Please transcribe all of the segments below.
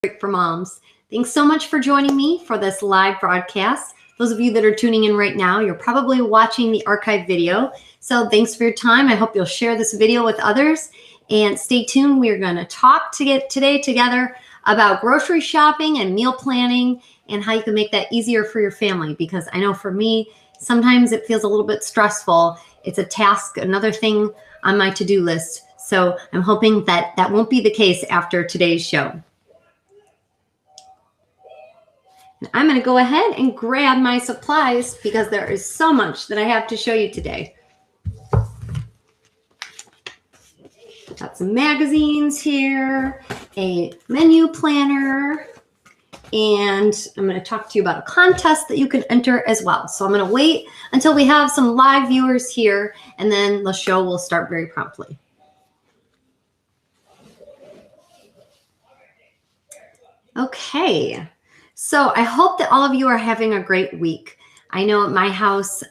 Break for Moms. Thanks so much for joining me for this live broadcast. Those of you that are tuning in right now, you're probably watching the archive video. So thanks for your time. I hope you'll share this video with others and stay tuned. We're going to talk today together about grocery shopping and meal planning and how you can make that easier for your family, because I know for me, sometimes it feels a little bit stressful. It's a task, another thing on my to-do list. So I'm hoping that that won't be the case after today's show. I'm going to go ahead and grab my supplies because there is so much that I have to show you today. Got some magazines here, a menu planner, and I'm going to talk to you about a contest that you can enter as well. So I'm going to wait until we have some live viewers here, and then the show will start very promptly. Okay. So I hope that all of you are having a great week. I know at my house,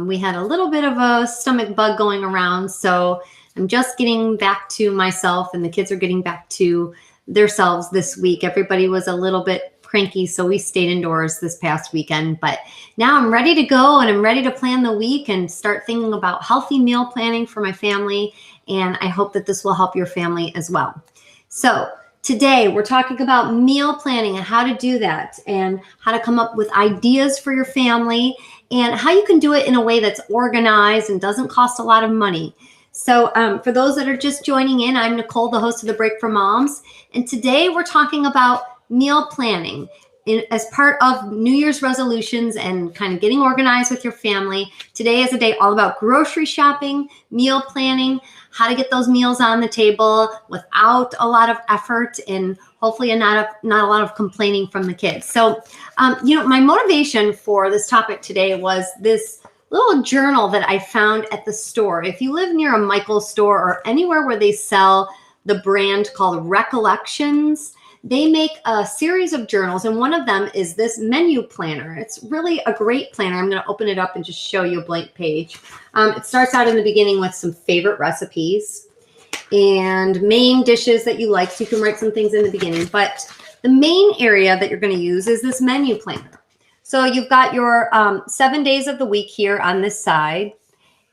we had a little bit of a stomach bug going around. So I'm just getting back to myself, and the kids are getting back to themselves this week. Everybody was a little bit cranky, so we stayed indoors this past weekend. But now I'm ready to go, and I'm ready to plan the week and start thinking about healthy meal planning for my family. And I hope that this will help your family as well. So today, we're talking about meal planning and how to do that, and how to come up with ideas for your family, and how you can do it in a way that's organized and doesn't cost a lot of money. So for those that are just joining in, I'm Nicole, the host of The Break for Moms, and today we're talking about meal planning as part of New Year's resolutions and kind of getting organized with your family. Today is a day all about grocery shopping, meal planning, how to get those meals on the table without a lot of effort, and hopefully not a lot of complaining from the kids. So, my motivation for this topic today was this little journal that I found at the store. If you live near a Michael's store or anywhere where they sell the brand called Recollections, they make a series of journals, and one of them is this menu planner. It's really a great planner. I'm going to open it up and just show you a blank page. It starts out in the beginning with some favorite recipes and main dishes that you like, so you can write some things in the beginning. But the main area that you're going to use is this menu planner. So you've got your 7 days of the week here on this side.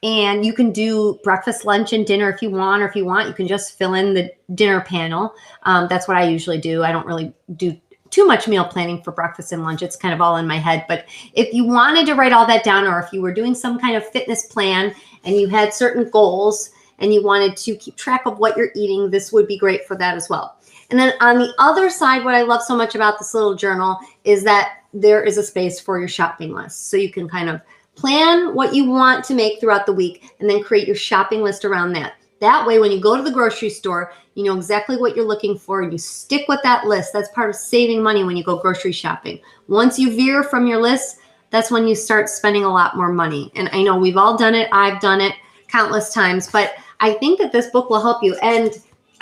And you can do breakfast, lunch, and dinner if you want, or if you want, you can just fill in the dinner panel. That's what I usually do. I don't really do too much meal planning for breakfast and lunch. It's kind of all in my head. But if you wanted to write all that down, or if you were doing some kind of fitness plan and you had certain goals and you wanted to keep track of what you're eating, this would be great for that as well. And then on the other side, what I love so much about this little journal is that there is a space for your shopping list. So you can kind of plan what you want to make throughout the week and then create your shopping list around that. That way, when you go to the grocery store, you know exactly what you're looking for and you stick with that list. That's part of saving money when you go grocery shopping. Once you veer from your list, that's when you start spending a lot more money. And I know we've all done it. I've done it countless times, but I think that this book will help you. And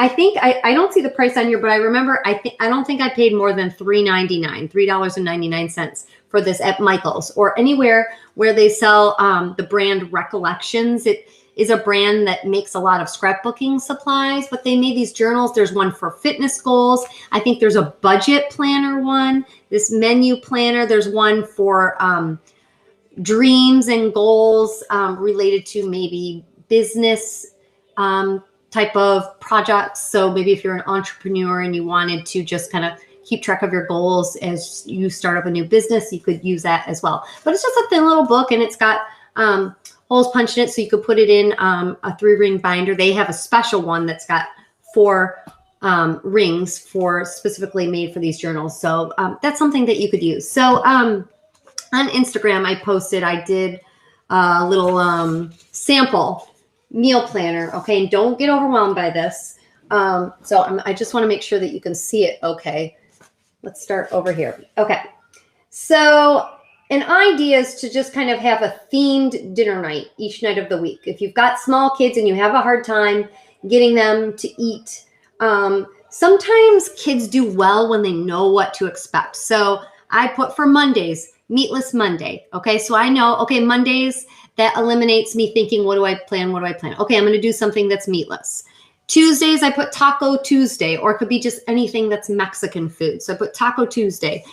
I think I don't see the price on here, but I remember I don't think I paid more than $3.99 for this at Michael's or anywhere where they sell the brand Recollections. It is a brand that makes a lot of scrapbooking supplies, but they made these journals. There's one for fitness goals. I think there's a budget planner one, this menu planner. There's one for dreams and goals related to maybe business type of projects. So maybe if you're an entrepreneur and you wanted to just kind of keep track of your goals as you start up a new business, you could use that as well. But it's just a thin little book, and it's got holes punched in it, so you could put it in a 3-ring binder. They have a special one that's got 4 rings for specifically made for these journals. So that's something that you could use. So on Instagram, I did a little sample meal planner. Okay, and don't get overwhelmed by this. I just want to make sure that you can see it. Okay, let's start over here. Okay, so an idea is to just kind of have a themed dinner night each night of the week. If you've got small kids and you have a hard time getting them to eat, sometimes kids do well when they know what to expect. So I put for Mondays, Meatless Monday. Okay, so I know, okay, Mondays, that eliminates me thinking, what do I plan? Okay, I'm going to do something that's meatless. Tuesdays, I put Taco Tuesday, or it could be just anything that's Mexican food. So I put Taco Tuesday.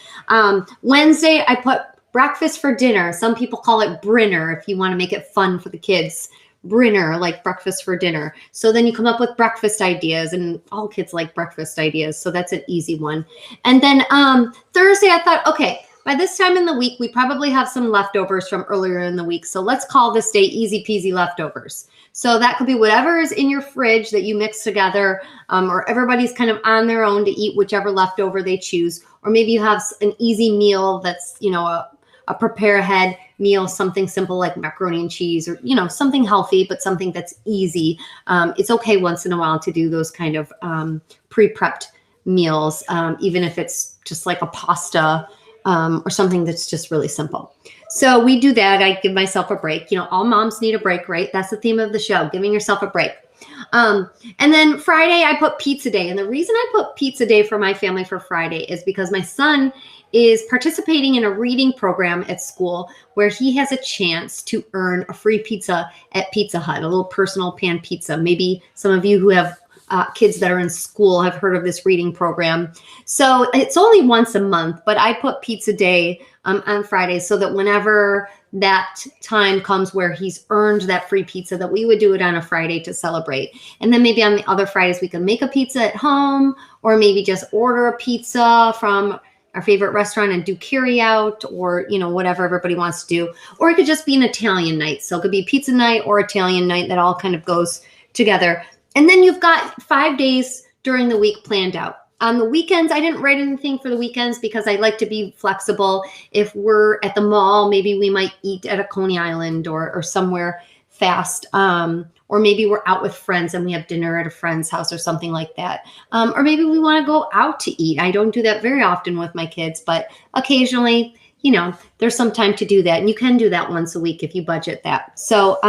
Wednesday, I put breakfast for dinner. Some people call it Brinner if you want to make it fun for the kids. Brinner, like breakfast for dinner. So then you come up with breakfast ideas, and all kids like breakfast ideas. So that's an easy one. And then Thursday, I thought, okay, by this time in the week, we probably have some leftovers from earlier in the week. So let's call this day easy peasy leftovers. So that could be whatever is in your fridge that you mix together, or everybody's kind of on their own to eat whichever leftover they choose. Or maybe you have an easy meal that's, a prepare ahead meal, something simple like macaroni and cheese, or, something healthy, but something that's easy. It's okay once in a while to do those kind of pre-prepped meals, even if it's just like a pasta or something that's just really simple. So we do that. I give myself a break. All moms need a break, right? That's the theme of the show, giving yourself a break. And then Friday, I put pizza day. And the reason I put pizza day for my family for Friday is because my son is participating in a reading program at school where he has a chance to earn a free pizza at Pizza Hut, a little personal pan pizza. Maybe some of you who have kids that are in school have heard of this reading program. So it's only once a month, but I put pizza day on Friday so that whenever that time comes where he's earned that free pizza, that we would do it on a Friday to celebrate. And then maybe on the other Fridays, we can make a pizza at home, or maybe just order a pizza from our favorite restaurant and do carry out, or, whatever everybody wants to do. Or it could just be an Italian night. So it could be pizza night or Italian night. That all kind of goes together. And then you've got 5 days during the week planned out. On the weekends, I didn't write anything for the weekends because I like to be flexible. If we're at the mall, maybe we might eat at a Coney Island or somewhere fast. Or maybe we're out with friends and we have dinner at a friend's house or something like that. Or maybe we want to go out to eat. I don't do that very often with my kids, but occasionally, there's some time to do that. And you can do that once a week if you budget that. So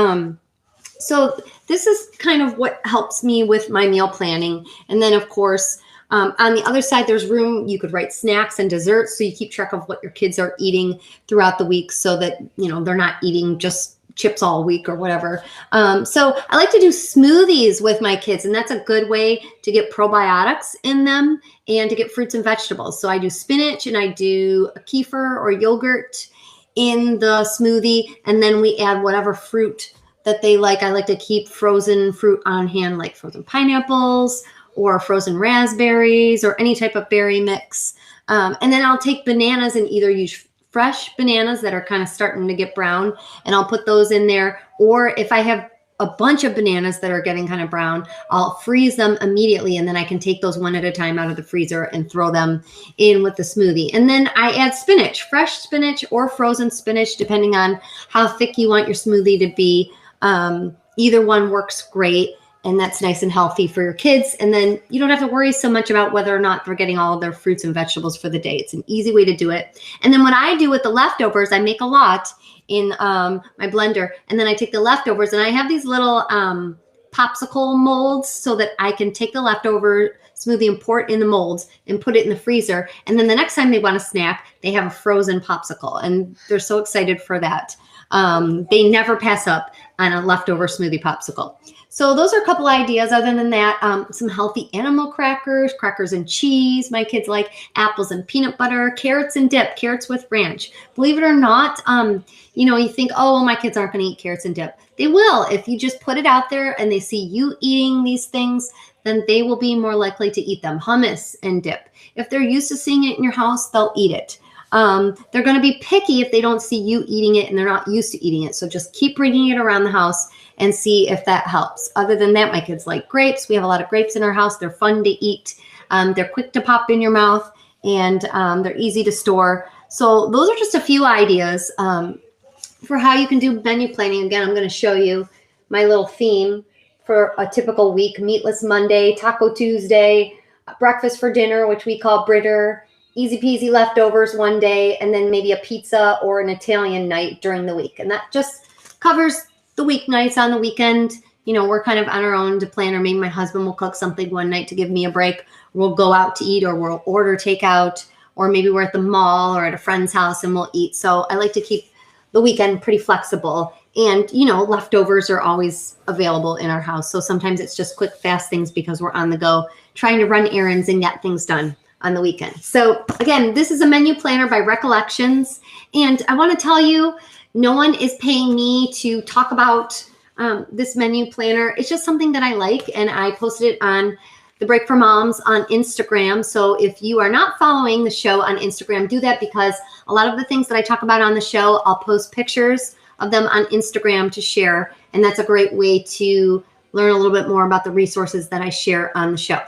this is kind of what helps me with my meal planning. And then, of course, on the other side, there's room. You could write snacks and desserts, so you keep track of what your kids are eating throughout the week so that, they're not eating just chips all week or whatever. So I like to do smoothies with my kids, and that's a good way to get probiotics in them and to get fruits and vegetables. So I do spinach and I do a kefir or yogurt in the smoothie, and then we add whatever fruit that they like. I like to keep frozen fruit on hand, like frozen pineapples or frozen raspberries or any type of berry mix. And then I'll take bananas and either use fresh bananas that are kind of starting to get brown, and I'll put those in there. Or if I have a bunch of bananas that are getting kind of brown, I'll freeze them immediately, and then I can take those one at a time out of the freezer and throw them in with the smoothie. And then I add spinach, fresh spinach or frozen spinach, depending on how thick you want your smoothie to be. Either one works great, and that's nice and healthy for your kids. And then you don't have to worry so much about whether or not they're getting all of their fruits and vegetables for the day. It's an easy way to do it. And then what I do with the leftovers, I make a lot in my blender, and then I take the leftovers, and I have these little popsicle molds so that I can take the leftover smoothie and pour it in the molds and put it in the freezer. And then the next time they want a snack, they have a frozen popsicle, and they're so excited for that. They never pass up on a leftover smoothie popsicle. So those are a couple ideas. Other than that, some healthy animal crackers, crackers and cheese. My kids like apples and peanut butter, carrots and dip, carrots with ranch. Believe it or not, you think, oh, well, my kids aren't going to eat carrots and dip. They will. If you just put it out there and they see you eating these things, then they will be more likely to eat them. Hummus and dip. If they're used to seeing it in your house, they'll eat it. They're going to be picky if they don't see you eating it and they're not used to eating it. So just keep bringing it around the house and see if that helps. Other than that, my kids like grapes. We have a lot of grapes in our house. They're fun to eat. They're quick to pop in your mouth, and they're easy to store. So those are just a few ideas for how you can do menu planning. Again, I'm going to show you my little theme for a typical week: meatless Monday, Taco Tuesday, breakfast for dinner, which we call Britter, easy peasy leftovers one day, and then maybe a pizza or an Italian night during the week. And that just covers the weeknights. On the weekend, we're kind of on our own to plan, or maybe my husband will cook something one night to give me a break. We'll go out to eat, or we'll order takeout, or maybe we're at the mall or at a friend's house and we'll eat. So I like to keep the weekend pretty flexible And, you know, leftovers are always available in our house. So sometimes it's just quick, fast things because we're on the go trying to run errands and get things done on the weekend. So again, this is a menu planner by Recollections. And I want to tell you, no one is paying me to talk about this menu planner. It's just something that I like, and I posted it on The Break for Moms on Instagram. So if you are not following the show on Instagram, do that, because a lot of the things that I talk about on the show, I'll post pictures of them on Instagram to share. And that's a great way to learn a little bit more about the resources that I share on the show.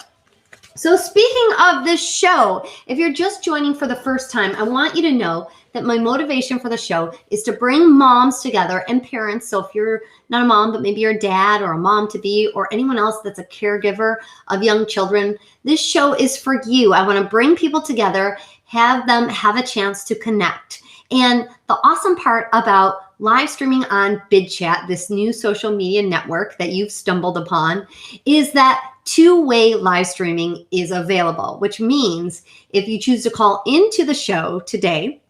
So speaking of this show, if you're just joining for the first time, I want you to know that my motivation for the show is to bring moms together and parents. So if you're not a mom, but maybe you're a dad or a mom-to-be or anyone else that's a caregiver of young children, this show is for you. I want to bring people together, have them have a chance to connect. And the awesome part about live streaming on Bidchat, this new social media network that you've stumbled upon, is that two-way live streaming is available, which means if you choose to call into the show today,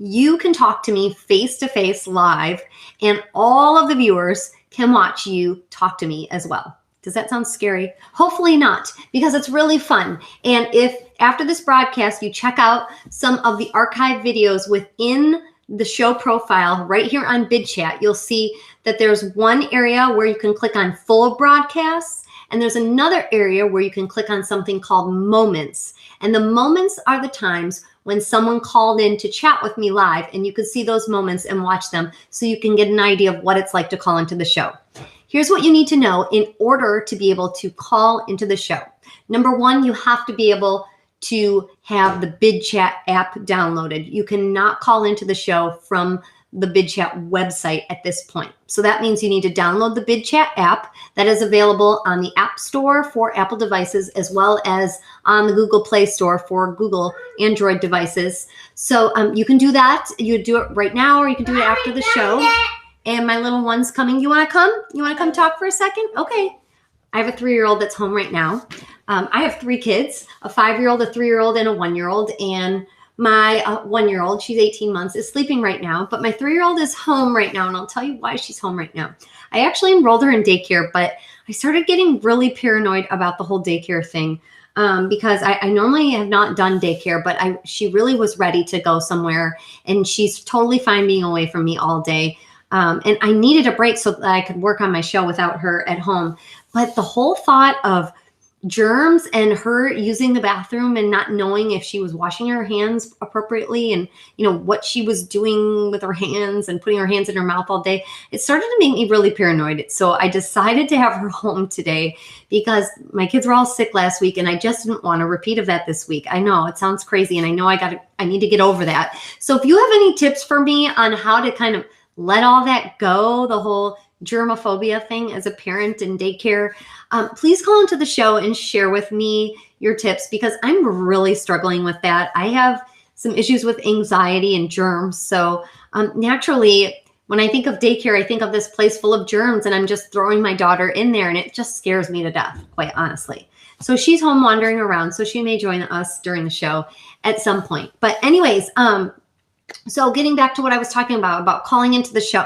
you can talk to me face-to-face live, and all of the viewers can watch you talk to me as well. Does that sound scary? Hopefully not, because it's really fun. And if after this broadcast, you check out some of the archive videos within the show profile right here on Bidchat, you'll see that there's one area where you can click on full broadcasts, and there's another area where you can click on something called moments. And the moments are the times when someone called in to chat with me live, and you can see those moments and watch them so you can get an idea of what it's like to call into the show. Here's what you need to know in order to be able to call into the show. Number one, you have to be able to have the Bidchat app downloaded. You cannot call into the show from the Bidchat website at this point. So that means you need to download the Bidchat app that is available on the App Store for Apple devices, as well as on the Google Play Store for Google Android devices. So you can do that. You do it right now, or you can do it after the show. And my little one's coming. You want to come? You want to come talk for a second? Okay. I have a 3-year-old that's home right now. I have 3 kids, a 5-year-old, a 3-year-old, and a 1-year-old. And my 1-year-old, she's 18 months, is sleeping right now. But my 3-year-old is home right now, and I'll tell you why she's home right now. I actually enrolled her in daycare, but I started getting really paranoid about the whole daycare thing because I normally have not done daycare, but she really was ready to go somewhere, and she's totally fine being away from me all day. And I needed a break so that I could work on my show without her at home. But the whole thought of germs and her using the bathroom and not knowing if she was washing her hands appropriately and, you know, what she was doing with her hands and putting her hands in her mouth all day, it started to make me really paranoid. So I decided to have her home today because my kids were all sick last week and I just didn't want a repeat of that this week. I know it sounds crazy, and I know I need to get over that. So if you have any tips for me on how to kind of let all that go, the whole germophobia thing as a parent in daycare, please call into the show and share with me your tips, because I'm really struggling with that. I have some issues with anxiety and germs. So naturally, when I think of daycare, I think of this place full of germs, and I'm just throwing my daughter in there, and it just scares me to death, quite honestly. So she's home wandering around, so she may join us during the show at some point. But anyways, so getting back to what I was talking about calling into the show,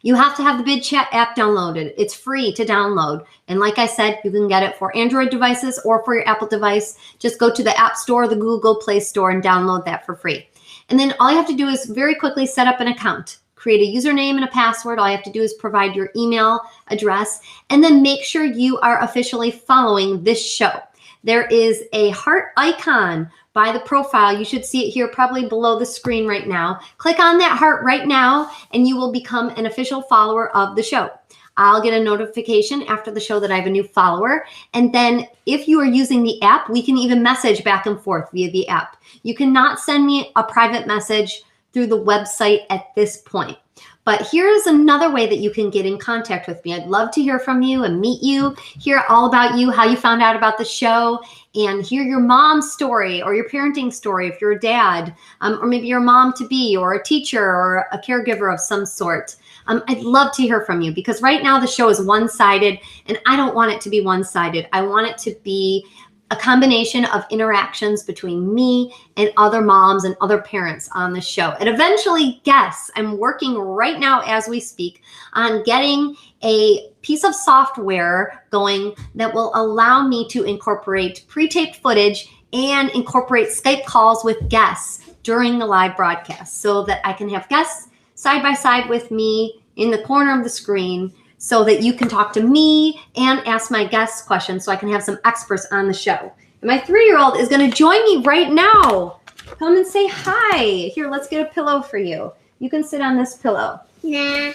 you have to have the Bidchat app downloaded. It's free to download. And like I said, you can get it for Android devices or for your Apple device. Just go to the App Store, the Google Play Store, and download that for free. And then all you have to do is very quickly set up an account. Create a username and a password. All you have to do is provide your email address, and then make sure you are officially following this show. There is a heart icon by the profile. You should see it here probably below the screen right now. Click on that heart right now and you will become an official follower of the show. I'll get a notification after the show that I have a new follower. And then if you are using the app, we can even message back and forth via the app. You cannot send me a private message through the website at this point. But here's another way that you can get in contact with me. I'd love to hear from you and meet you, hear all about you, how you found out about the show, and hear your mom's story or your parenting story if you're a dad, or maybe you're a mom-to-be or a teacher or a caregiver of some sort. I'd love to hear from you, because right now the show is one-sided, and I don't want it to be one-sided. I want it to be a combination of interactions between me and other moms and other parents on the show. And eventually guests. I'm working right now as we speak on getting a piece of software going that will allow me to incorporate pre-taped footage and incorporate Skype calls with guests during the live broadcast so that I can have guests side by side with me in the corner of the screen so that you can talk to me and ask my guests questions so I can have some experts on the show. And my 3-year-old is going to join me right now. Come and say hi. Here, let's get a pillow for you. You can sit on this pillow. Nah.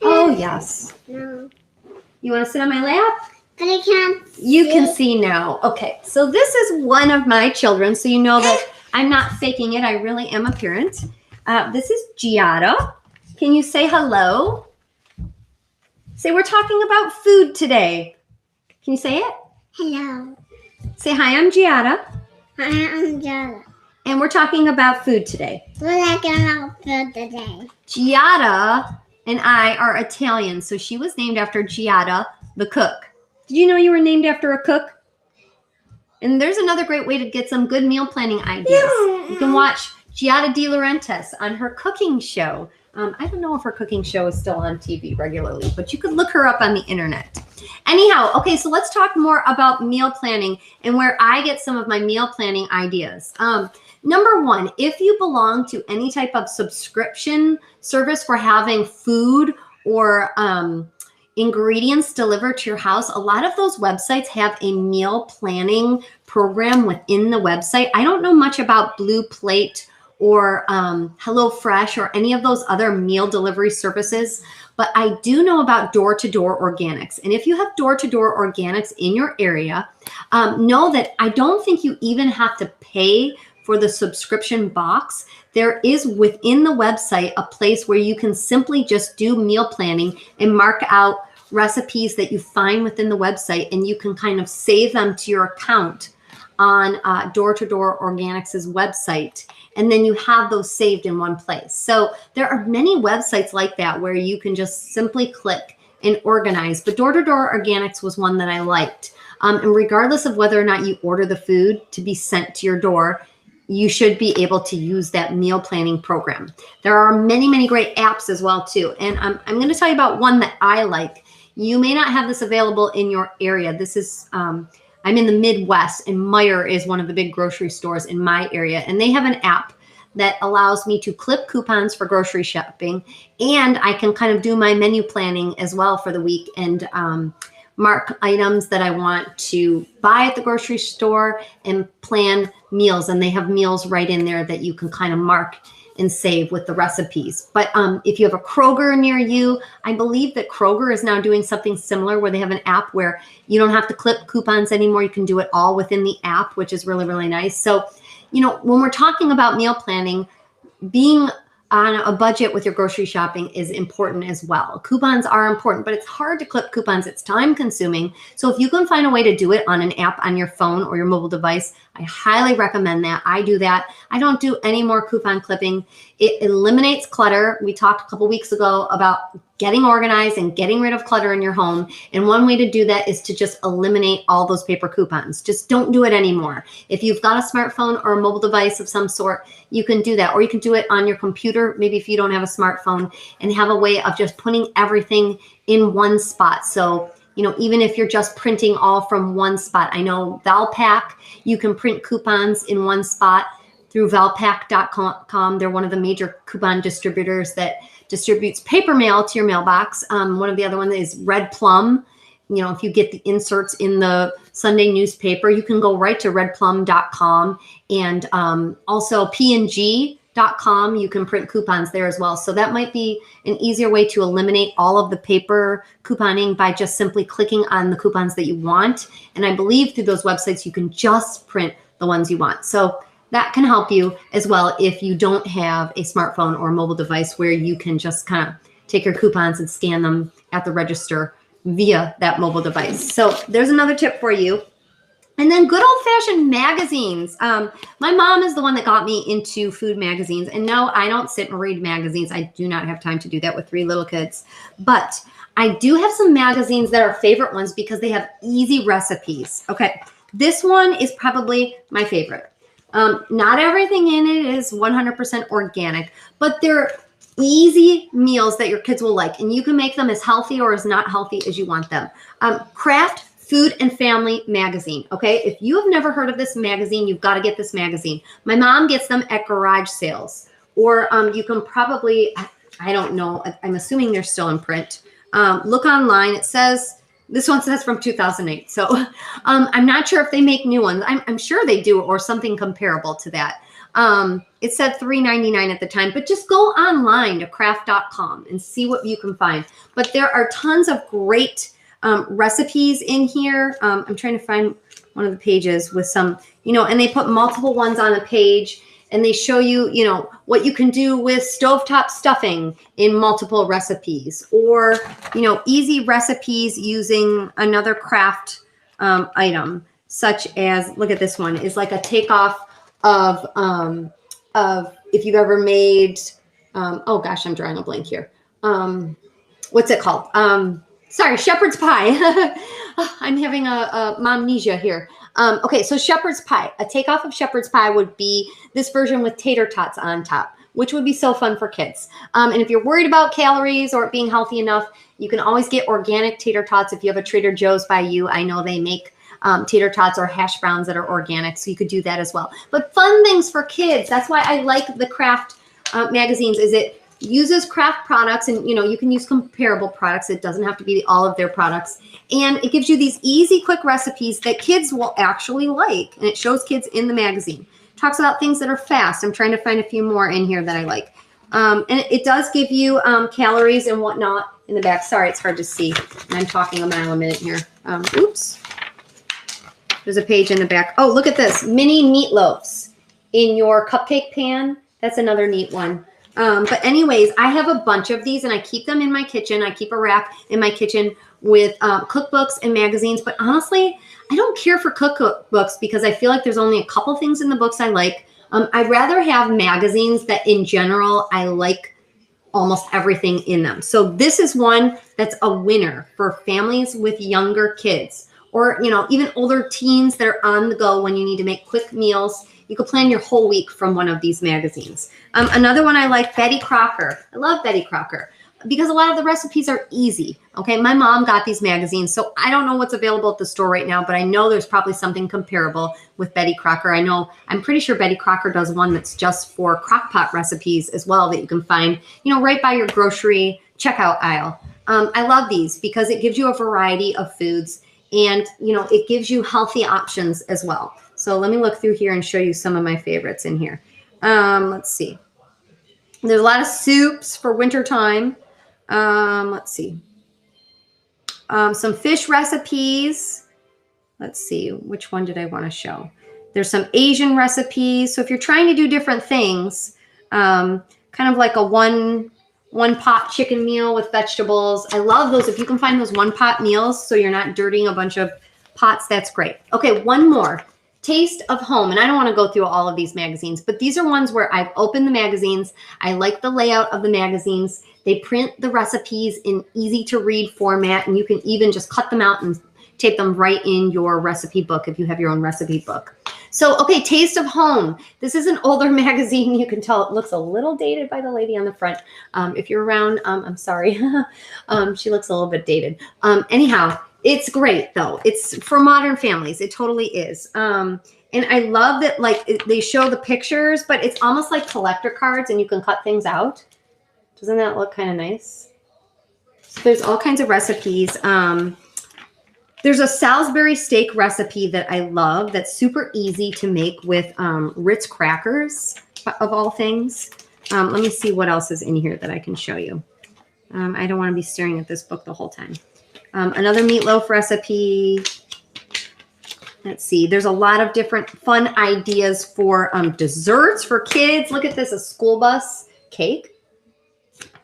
Oh, yes. No. You want to sit on my lap? But I can't see. You can see now. Okay, so this is one of my children, so you know that I'm not faking it. I really am a parent. This is Giada. Can you say hello? Say, we're talking about food today. Can you say it? Hello. Say, hi, I'm Giada. Hi, I'm Jada. And we're talking about food today. We're talking about food today. Giada and I are Italian, so she was named after Giada, the cook. Did you know you were named after a cook? And there's another great way to get some good meal planning ideas. Yeah. You can watch Giada De Laurentiis on her cooking show. I don't know if her cooking show is still on TV regularly, but you could look her up on the internet. Anyhow, okay, so let's talk more about meal planning and where I get some of my meal planning ideas. Number one, if you belong to any type of subscription service for having food or ingredients delivered to your house, a lot of those websites have a meal planning program within the website. I don't know much about Blue Plate or HelloFresh or any of those other meal delivery services, but I do know about door-to-door organics. And if you have door-to-door organics in your area, know that I don't think you even have to pay for the subscription box. There is within the website a place where you can simply just do meal planning and mark out recipes that you find within the website, and you can kind of save them to your account on Door-to-Door Organics' website. And then you have those saved in one place. So there are many websites like that where you can just simply click and organize. But Door-to-Door Organics was one that I liked. And regardless of whether or not you order the food to be sent to your door, you should be able to use that meal planning program. There are many, many great apps as well too. And I'm going to tell you about one that I like. You may not have this available in your area. This is, I'm in the Midwest, and Meijer is one of the big grocery stores in my area. And they have an app that allows me to clip coupons for grocery shopping. And I can kind of do my menu planning as well for the week and mark items that I want to buy at the grocery store and plan meals. And they have meals right in there that you can kind of mark and save with the recipes. But if you have a Kroger near you, I believe that Kroger is now doing something similar where they have an app where you don't have to clip coupons anymore. You can do it all within the app, which is really, really nice. So, you know, when we're talking about meal planning, being on a budget with your grocery shopping is important as well. Coupons are important, but it's hard to clip coupons. It's time consuming. So if you can find a way to do it on an app on your phone or your mobile device, I highly recommend that. I do that. I don't do any more coupon clipping. It eliminates clutter. We talked a couple weeks ago about getting organized and getting rid of clutter in your home. And one way to do that is to just eliminate all those paper coupons. Just don't do it anymore. If you've got a smartphone or a mobile device of some sort, you can do that. Or you can do it on your computer, maybe if you don't have a smartphone, and have a way of just putting everything in one spot. So, you know, even if you're just printing all from one spot, I know Valpak, you can print coupons in one spot through Valpak.com. They're one of the major coupon distributors that distributes paper mail to your mailbox. One of the other ones is Red Plum. You know, if you get the inserts in the Sunday newspaper, you can go right to redplum.com, and also P&G.com. You can print coupons there as well. So that might be an easier way to eliminate all of the paper couponing by just simply clicking on the coupons that you want. And I believe through those websites, you can just print the ones you want. So that can help you as well if you don't have a smartphone or a mobile device where you can just kind of take your coupons and scan them at the register via that mobile device. So there's another tip for you. And then good old-fashioned magazines. My mom is the one that got me into food magazines. And no, I don't sit and read magazines. I do not have time to do that with 3 little kids. But I do have some magazines that are favorite ones because they have easy recipes. Okay, This one is probably my favorite. Not everything in it is 100% organic, but they're easy meals that your kids will like, and you can make them as healthy or as not healthy as you want them. Kraft Food and Family magazine. Okay, if you have never heard of this magazine, you've got to get this magazine. My mom gets them at garage sales, or you can probably, I don't know, I'm assuming they're still in print. Look online. It says, this one says from 2008. So I'm not sure if they make new ones. I'm sure they do, or something comparable to that. It said $3.99 at the time, but just go online to craft.com and see what you can find. But there are tons of great recipes in here. I'm trying to find one of the pages with some, and they put multiple ones on a page, and they show you, what you can do with stovetop stuffing in multiple recipes, or, easy recipes using another craft item, such as, look at this one, is like a takeoff of if you've ever made, oh gosh, I'm drawing a blank here. What's it called? Sorry, shepherd's pie. I'm having a momnesia here. Okay, so shepherd's pie. A takeoff of shepherd's pie would be this version with tater tots on top, which would be so fun for kids. And if you're worried about calories or it being healthy enough, you can always get organic tater tots if you have a Trader Joe's by you. I know they make tater tots or hash browns that are organic, so you could do that as well. But fun things for kids. That's why I like the Kraft magazines, is it uses craft products, and you can use comparable products. It doesn't have to be all of their products, and it gives you these easy, quick recipes that kids will actually like, and it shows kids in the magazine. It talks about things that are fast. I'm trying to find a few more in here that I like, and it does give you calories and whatnot in the back. Sorry, it's hard to see. I'm talking a mile a minute here. Oops. There's a page in the back. Oh, look at this. Mini meatloaves in your cupcake pan. That's another neat one. But anyways, I have a bunch of these, and I keep them in my kitchen. I keep a rack in my kitchen with cookbooks and magazines. But honestly, I don't care for cookbooks because I feel like there's only a couple things in the books I like. I'd rather have magazines that in general I like almost everything in them. So this is one that's a winner for families with younger kids, or even older teens that are on the go when you need to make quick meals. You could plan your whole week from one of these magazines. Another one I like, Betty Crocker. I love Betty Crocker because a lot of the recipes are easy. Okay, my mom got these magazines, so I don't know what's available at the store right now, but I know there's probably something comparable with Betty Crocker. I'm pretty sure Betty Crocker does one that's just for crock pot recipes as well that you can find, right by your grocery checkout aisle. I love these because it gives you a variety of foods, and it gives you healthy options as well. So let me look through here and show you some of my favorites in here. Let's see. There's a lot of soups for wintertime. Let's see. Some fish recipes. Let's see. Which one did I want to show? There's some Asian recipes. So if you're trying to do different things, kind of like a one pot chicken meal with vegetables. I love those. If you can find those one pot meals so you're not dirtying a bunch of pots, that's great. Okay, one more. Taste of Home. And I don't want to go through all of these magazines, but these are ones where I've opened the magazines. I like the layout of the magazines. They print the recipes in easy to read format, and you can even just cut them out and tape them right in your recipe book if you have your own recipe book. So, okay, Taste of Home. This is an older magazine. You can tell it looks a little dated by the lady on the front. If you're around, I'm sorry. She looks a little bit dated. Anyhow, it's great though. It's for modern families. It totally is. And I love that they show the pictures, but it's almost like collector cards and you can cut things out. Doesn't that look kind of nice? So there's all kinds of recipes. There's a Salisbury steak recipe that I love that's super easy to make with Ritz crackers, of all things. Let me see what else is in here that I can show you. I don't want to be staring at this book the whole time. Another meatloaf recipe. Let's see. There's a lot of different fun ideas for desserts for kids. Look at this, a school bus cake.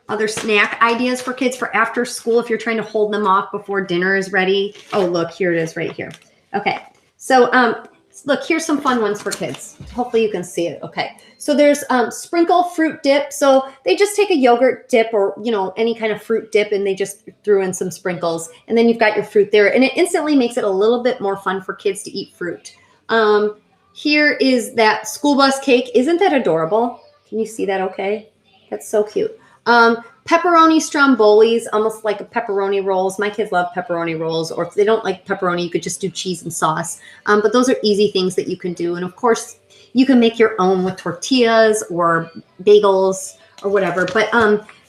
Other snack ideas for kids for after school if you're trying to hold them off before dinner is ready. Oh, look, here it is right here. Okay. So Look, here's some fun ones for kids. Hopefully you can see it. Okay. So there's sprinkle fruit dip. So they just take a yogurt dip or, any kind of fruit dip and they just threw in some sprinkles. And then you've got your fruit there. And it instantly makes it a little bit more fun for kids to eat fruit. Here is that school bus cake. Isn't that adorable? Can you see that okay? That's so cute. Pepperoni strombolis, almost like a pepperoni rolls. My kids love pepperoni rolls, or if they don't like pepperoni, you could just do cheese and sauce. But those are easy things that you can do. And of course, you can make your own with tortillas or bagels or whatever. But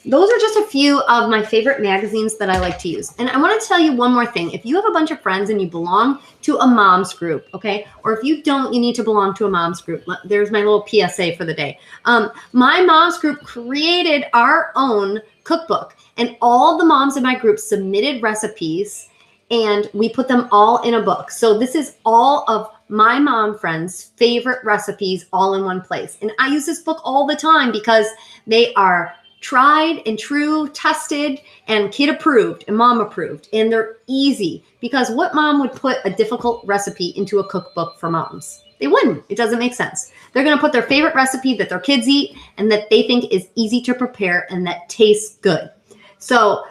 those are just a few of my favorite magazines that I like to use. And I want to tell you one more thing. If you have a bunch of friends and you belong to a mom's group, okay, or if you don't, you need to belong to a mom's group. There's my little PSA for the day. My mom's group created our own cookbook, and all the moms in my group submitted recipes, and we put them all in a book. So this is all of my mom friends' favorite recipes all in one place. And I use this book all the time because they are tried and true, tested, and kid approved and mom approved. And they're easy because what mom would put a difficult recipe into a cookbook for moms? They wouldn't. It doesn't make sense. They're going to put their favorite recipe that their kids eat and that they think is easy to prepare and that tastes good. So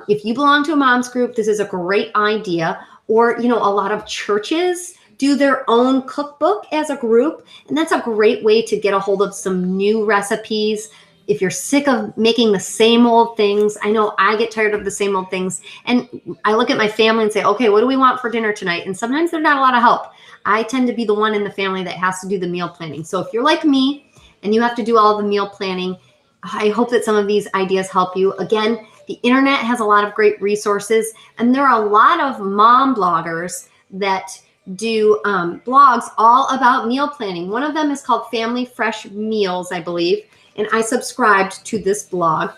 if you belong to a mom's group, this is a great idea. Or, a lot of churches do their own cookbook as a group. And that's a great way to get a hold of some new recipes. If you're sick of making the same old things, I know I get tired of the same old things. And I look at my family and say, okay, what do we want for dinner tonight? And sometimes there's not a lot of help. I tend to be the one in the family that has to do the meal planning. So if you're like me and you have to do all the meal planning, I hope that some of these ideas help you. Again, the internet has a lot of great resources, and there are a lot of mom bloggers that do blogs all about meal planning. One of them is called Family Fresh Meals, I believe. And I subscribed to this blog.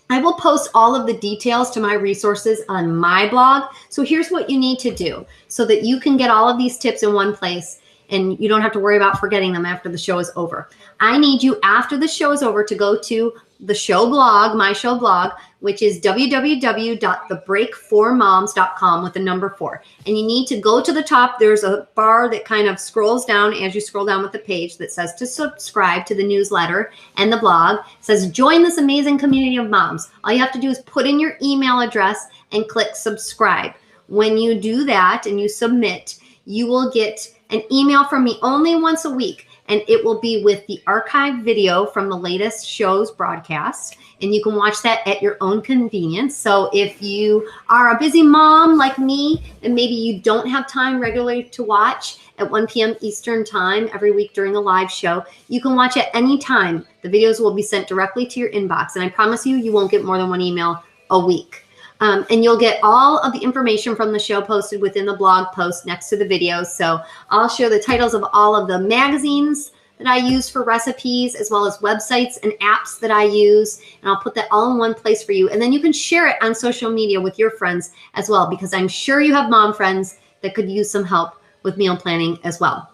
I will post all of the details to my resources on my blog. So here's what you need to do so that you can get all of these tips in one place and you don't have to worry about forgetting them after the show is over. I need you after the show is over to go to the show blog, my show blog, which is www.thebreak4moms.com with the number 4. And you need to go to the top. There's a bar that kind of scrolls down as you scroll down with the page that says to subscribe to the newsletter and the blog. It says join this amazing community of moms. All you have to do is put in your email address and click subscribe. When you do that and you submit, you will get an email from me only once a week. And it will be with the archived video from the latest show's broadcast. And you can watch that at your own convenience. So if you are a busy mom like me, and maybe you don't have time regularly to watch at 1 p.m. Eastern time every week during the live show, you can watch at any time. The videos will be sent directly to your inbox. And I promise you, you won't get more than one email a week. And you'll get all of the information from the show posted within the blog post next to the videos. So I'll share the titles of all of the magazines that I use for recipes, as well as websites and apps that I use. And I'll put that all in one place for you. And then you can share it on social media with your friends as well, because I'm sure you have mom friends that could use some help with meal planning as well.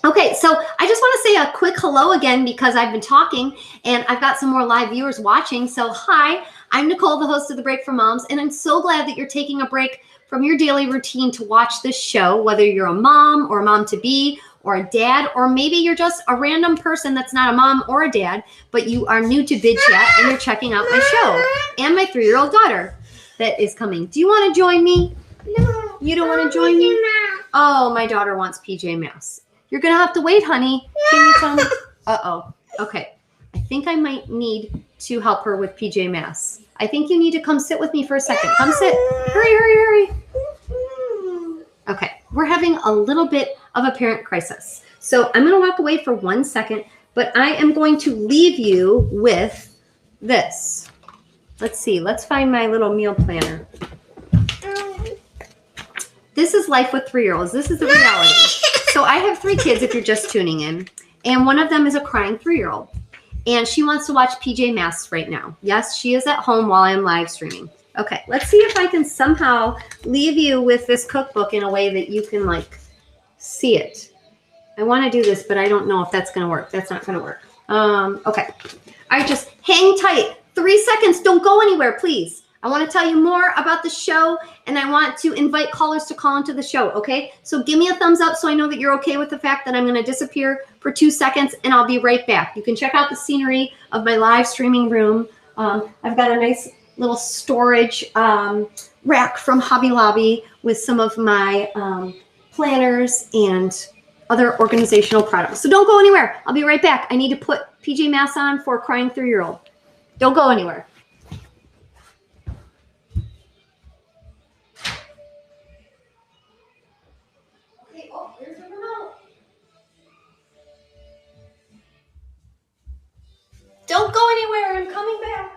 Okay, so I just want to say a quick hello again because I've been talking and I've got some more live viewers watching. So hi, I'm Nicole, the host of The Break for Moms, and I'm so glad that you're taking a break from your daily routine to watch this show, whether you're a mom or a mom-to-be or a dad, or maybe you're just a random person that's not a mom or a dad, but you are new to Bidchat and you're checking out my show and my 3-year-old daughter that is coming. Do you want to join me? No. You don't want to join me? Oh, my daughter wants PJ Masks. You're going to have to wait, honey. Can you tell me? Uh-oh. Okay. I think I might need to help her with PJ Masks. I think you need to come sit with me for a second. Come sit. Hurry, hurry, hurry. Okay. We're having a little bit of a parent crisis. So I'm going to walk away for 1 second, but I am going to leave you with this. Let's see. Let's find my little meal planner. This is life with 3-year-olds. This is the reality. So I have 3 kids if you're just tuning in, and one of them is a crying 3-year-old. And she wants to watch PJ Masks right now. Yes, she is at home while I'm live streaming. Okay, let's see if I can somehow leave you with this cookbook in a way that you can, like, see it. I want to do this, but I don't know if that's going to work. That's not going to work. Okay. All right, just hang tight. 3 seconds. Don't go anywhere, please. I want to tell you more about the show, and I want to invite callers to call into the show, okay? So give me a thumbs up so I know that you're okay with the fact that I'm going to disappear for 2 seconds, and I'll be right back. You can check out the scenery of my live streaming room. I've got a nice little storage rack from Hobby Lobby with some of my planners and other organizational products. So don't go anywhere. I'll be right back. I need to put PJ Masks on for a crying 3-year-old. Don't go anywhere. Okay, oh, there's the remote. Don't go anywhere. I'm coming back.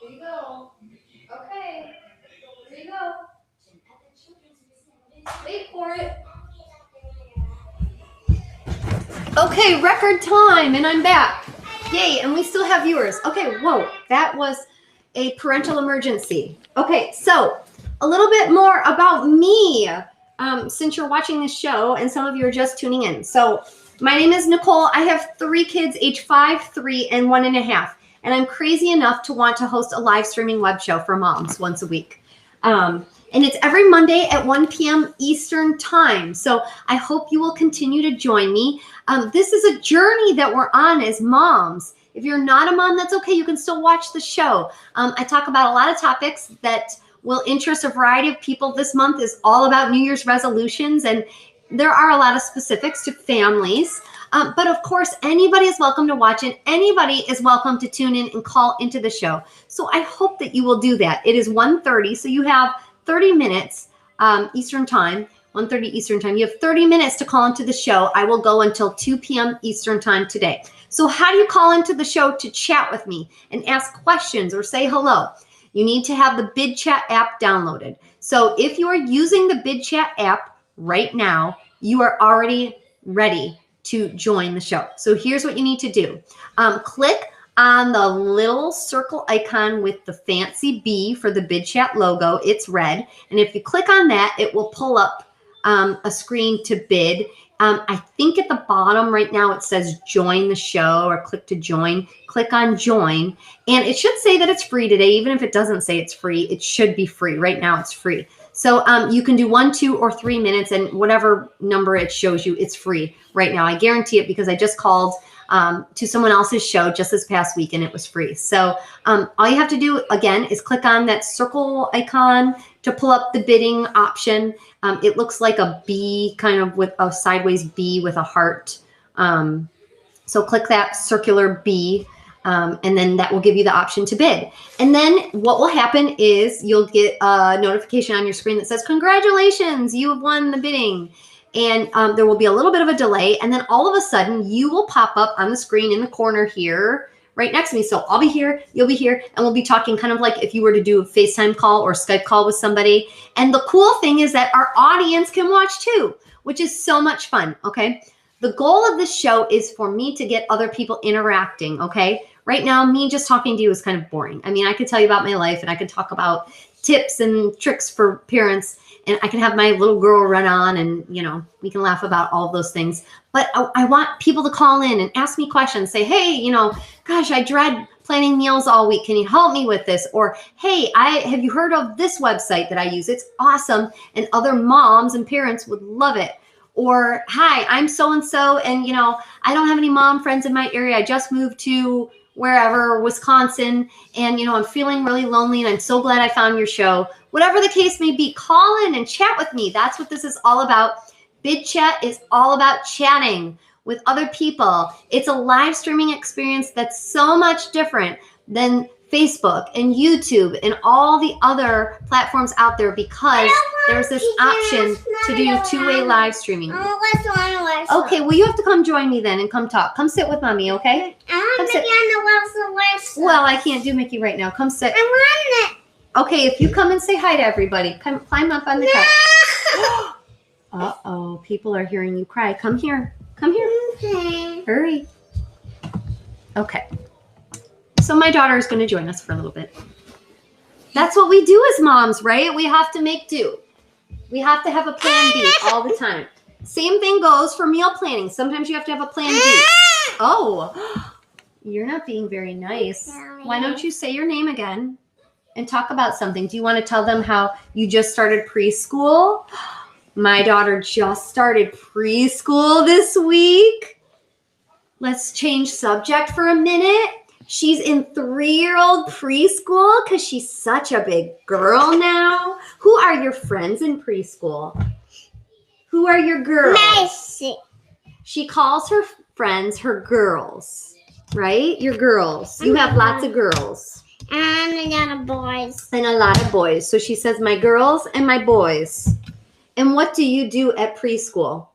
Here you go. Okay. Here you go. Wait for it. Okay, record time, and I'm back. Yay, and we still have viewers. Okay, whoa, that was a parental emergency. Okay, so a little bit more about me, since you're watching this show, and some of you are just tuning in. So my name is Nicole. I have 3 kids, age 5, 3, and 1.5. And I'm crazy enough to want to host a live streaming web show for moms once a week. And it's every Monday at 1 p.m. Eastern time. So I hope you will continue to join me. This is a journey that we're on as moms. If you're not a mom, that's okay. You can still watch the show. I talk about a lot of topics that will interest a variety of people. This month is all about New Year's resolutions, and there are a lot of specifics to families. But of course, anybody is welcome to watch it. Anybody is welcome to tune in and call into the show. So I hope that you will do that. It is 1:30, so you have 30 minutes Eastern time, 1:30 Eastern time. You have 30 minutes to call into the show. I will go until 2 p.m. Eastern time today. So how do you call into the show to chat with me and ask questions or say hello? You need to have the Bidchat app downloaded. So if you are using the Bidchat app right now, you are already ready to join the show. So here's what you need to do. Click on the little circle icon with the fancy B for the Bidchat logo. It's red. And if you click on that, it will pull up a screen to bid. I think at the bottom right now it says join the show or click to join. Click on join. And it should say that it's free today. Even if it doesn't say it's free, it should be free. Right now it's free. So you can do 1, 2, or 3 minutes, and whatever number it shows you, it's free right now. I guarantee it because I just called to someone else's show just this past week and it was free. So all you have to do again is click on that circle icon to pull up the bidding option. It looks like a B, kind of with a sideways B with a heart. So click that circular B. And then that will give you the option to bid. And then what will happen is you'll get a notification on your screen that says, congratulations, you have won the bidding. And there will be a little bit of a delay. And then all of a sudden you will pop up on the screen in the corner here, right next to me. So I'll be here, you'll be here, and we'll be talking kind of like if you were to do a FaceTime call or Skype call with somebody. And the cool thing is that our audience can watch too, which is so much fun, okay? The goal of this show is for me to get other people interacting, okay? Right now, me just talking to you is kind of boring. I mean, I could tell you about my life and I could talk about tips and tricks for parents, and I can have my little girl run on and, you know, we can laugh about all of those things. But I want people to call in and ask me questions, say, hey, you know, gosh, I dread planning meals all week. Can you help me with this? Or, hey, have you heard of this website that I use? It's awesome. And other moms and parents would love it. Or, hi, I'm so-and-so, and, you know, I don't have any mom friends in my area. I just moved to wherever, Wisconsin, and, you know, I'm feeling really lonely, and I'm so glad I found your show. Whatever the case may be, call in and chat with me. That's what this is all about. Bidchat is all about chatting with other people. It's a live streaming experience that's so much different than Facebook and YouTube and all the other platforms out there because there's this option to do two-way live streaming. Okay, well, you have to come join me then and come talk. Come sit with mommy, okay? Well, I can't do Mickey right now. Come sit. I want it. Okay, if you come and say hi to everybody, come climb up on the couch. Uh-oh, people are hearing you cry. Come here. Come here. Okay. Hurry. Okay. So my daughter is going to join us for a little bit. That's what we do as moms, right? We have to make do. We have to have a plan B all the time. Same thing goes for meal planning. Sometimes you have to have a plan B. Oh, you're not being very nice. Why don't you say your name again and talk about something? Do you want to tell them how you just started preschool? My daughter just started preschool this week. Let's change subject for a minute. She's in 3-year-old preschool because she's such a big girl now. Who are your friends in preschool? Who are your girls? Mercy. She calls her friends her girls, right? Your girls. You have lots of girls. And a lot of boys. And a lot of boys. So she says, my girls and my boys. And what do you do at preschool?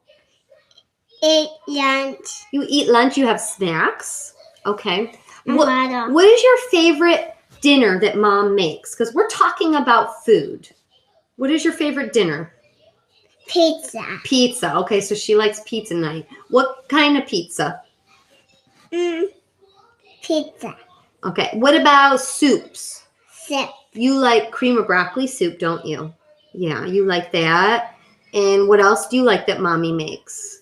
Eat lunch. You eat lunch. You have snacks. Okay. What What is your favorite dinner that mom makes? Because we're talking about food. What is your favorite dinner? Pizza. Pizza. Okay, so she likes pizza night. What kind of pizza? Pizza. Okay. What about soups? Soup. You like cream of broccoli soup, don't you? Yeah, you like that. And what else do you like that mommy makes?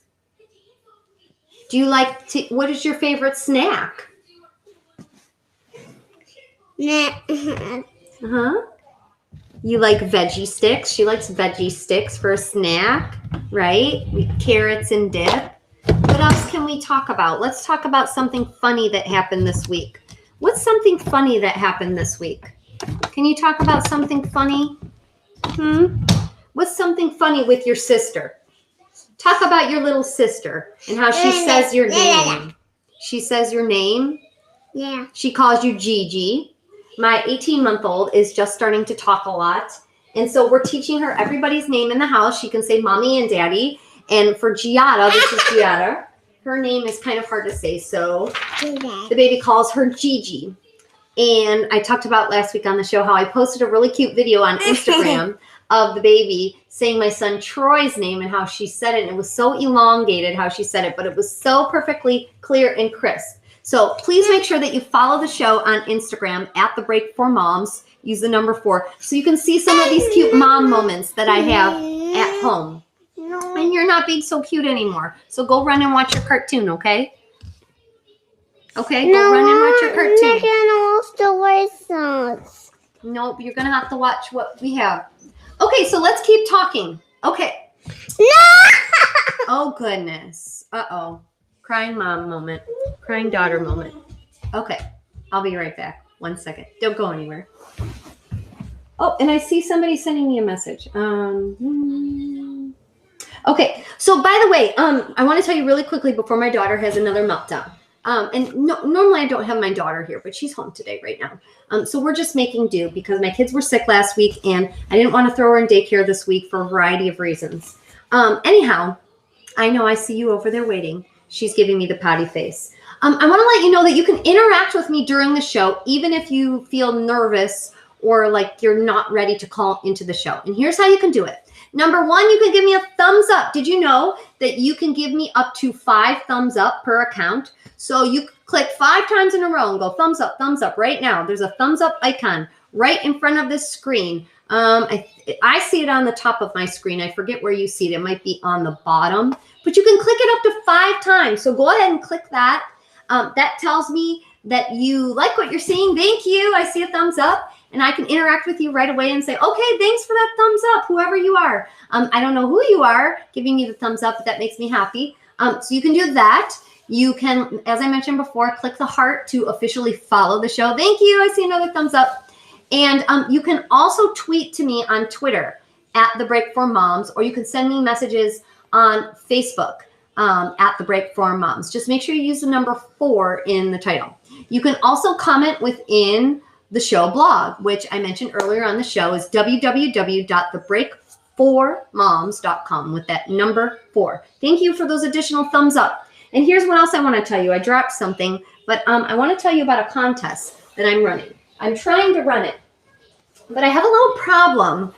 Do you like to, what is your favorite snack? Uh-huh. You like veggie sticks. She likes veggie sticks for a snack, right? With carrots and dip. What else can we talk about? Let's talk about something funny that happened this week. What's something funny that happened this week? Can you talk about something funny? What's something funny with your sister? Talk about your little sister and how she says your name. She says your name. Yeah. She calls you Gigi. My 18-month-old is just starting to talk a lot. And so we're teaching her everybody's name in the house. She can say mommy and daddy. And for Giada, this is Giada. Her name is kind of hard to say. So the baby calls her Gigi. And I talked about last week on the show how I posted a really cute video on Instagram of the baby saying my son Troy's name and how she said it. And it was so elongated how she said it, but it was so perfectly clear and crisp. So please make sure that you follow the show on Instagram at The Break for Moms. Use the number 4 so you can see some of these cute mom moments that I have at home. And you're not being so cute anymore. So go run and watch your cartoon, okay? Okay, go run and watch your cartoon. Nope, you're going to have to watch what we have. Okay, so let's keep talking. Okay. No! Oh, goodness. Uh-oh. Crying mom moment. Crying daughter moment. Okay, I'll be right back. 1 second. Don't go anywhere. Oh, and I see somebody sending me a message. Okay, so by the way, I want to tell you really quickly before my daughter has another meltdown. Normally I don't have my daughter here, but she's home today right now. So we're just making do because my kids were sick last week and I didn't want to throw her in daycare this week for a variety of reasons. Anyhow, I know I see you over there waiting. She's giving me the pouty face. I want to let you know that you can interact with me during the show, even if you feel nervous or like you're not ready to call into the show. And here's how you can do it. Number 1, you can give me a thumbs up. Did you know that you can give me up to 5 thumbs up per account? So you click 5 times in a row and go thumbs up right now. There's a thumbs up icon right in front of this screen. I see it on the top of my screen. I forget where you see it. It might be on the bottom, but you can click it up to 5 times. So go ahead and click that. That tells me that you like what you're seeing. Thank you. I see a thumbs up and I can interact with you right away and say, okay, thanks for that thumbs up, whoever you are. I don't know who you are giving me the thumbs up, but that makes me happy. So you can do that. You can, as I mentioned before, click the heart to officially follow the show. Thank you. I see another thumbs up. And you can also tweet to me on Twitter at The Break for Moms, or you can send me messages on Facebook at The Break for Moms. Just make sure you use the number 4 in the title. You can also comment within the show blog, which I mentioned earlier on the show is www.thebreakformoms.com with that number 4. Thank you for those additional thumbs up. And here's what else I want to tell you. I dropped something, but I want to tell you about a contest that I'm running. I'm trying to run it, but I have a little problem.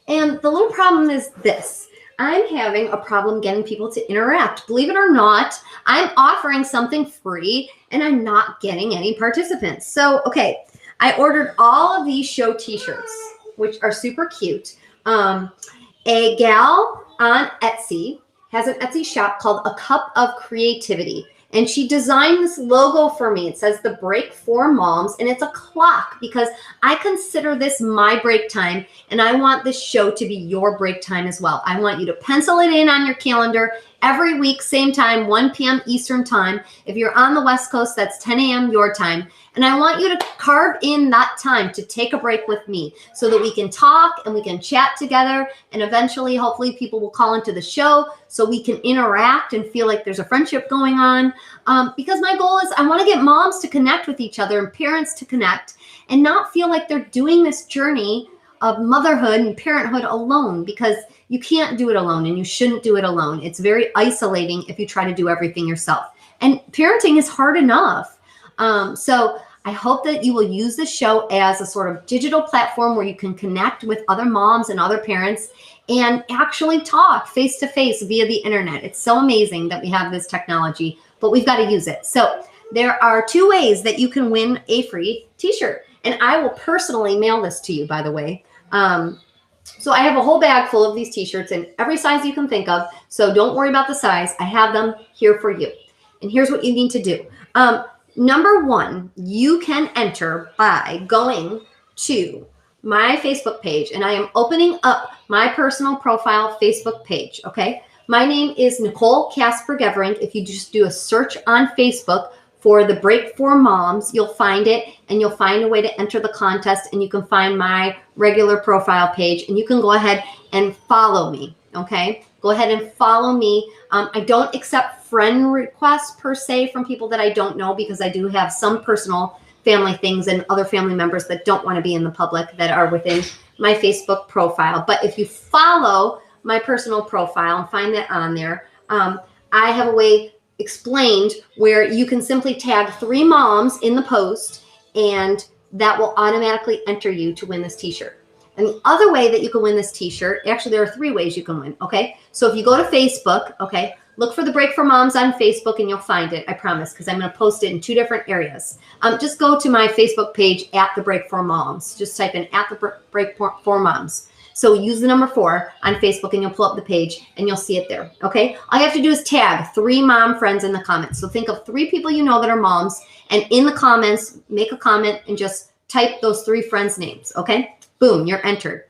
And the little problem is this. I'm having a problem getting people to interact. Believe it or not, I'm offering something free and I'm not getting any participants. So, okay, I ordered all of these show t-shirts, which are super cute. A gal on Etsy has an Etsy shop called A Cup of Creativity. And she designed this logo for me. It says the break for moms, and it's a clock because I consider this my break time, and I want this show to be your break time as well. I want you to pencil it in on your calendar every week, same time, 1 p.m. Eastern time. If you're on the West Coast, that's 10 a.m. your time. And I want you to carve in that time to take a break with me so that we can talk and we can chat together. And eventually, hopefully, people will call into the show so we can interact and feel like there's a friendship going on. Because my goal is I want to get moms to connect with each other and parents to connect and not feel like they're doing this journey of motherhood and parenthood alone, because you can't do it alone and you shouldn't do it alone. It's very isolating if you try to do everything yourself. And parenting is hard enough. So I hope that you will use this show as a sort of digital platform where you can connect with other moms and other parents and actually talk face to face via the internet. It's so amazing that we have this technology, but we've got to use it. So there are 2 ways that you can win a free t-shirt. And I will personally mail this to you, by the way. So I have a whole bag full of these t-shirts in every size you can think of. So don't worry about the size. I have them here for you. And here's what you need to do. Number 1, you can enter by going to my Facebook page, and I am opening up my personal profile Facebook page, okay? My name is Nicole Casper-Geverink. If you just do a search on Facebook for the Break for Moms, you'll find it, and you'll find a way to enter the contest, and you can find my regular profile page, and you can go ahead and follow me, okay? Go ahead and follow me. I don't accept friend requests per se from people that I don't know, because I do have some personal family things and other family members that don't want to be in the public that are within my Facebook profile. But if you follow my personal profile and find that on there, I have a way explained where you can simply tag 3 moms in the post, and that will automatically enter you to win this t-shirt. And the other way that you can win this t-shirt, actually there are 3 ways you can win, okay? So if you go to Facebook, okay, look for the Break for Moms on Facebook and you'll find it, I promise, because I'm going to post it in 2 different areas. Just go to my Facebook page, at the Break for Moms. Just type in at the Break for Moms. So use the number 4 on Facebook and you'll pull up the page and you'll see it there, okay? All you have to do is tag 3 mom friends in the comments. So think of 3 people you know that are moms, and in the comments, make a comment and just type those 3 friends' names, okay? Boom, you're entered.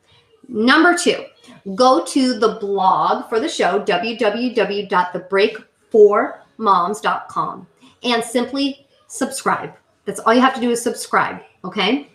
Number 2, go to the blog for the show, www.thebreakformoms.com, and simply subscribe. That's all you have to do is subscribe, okay?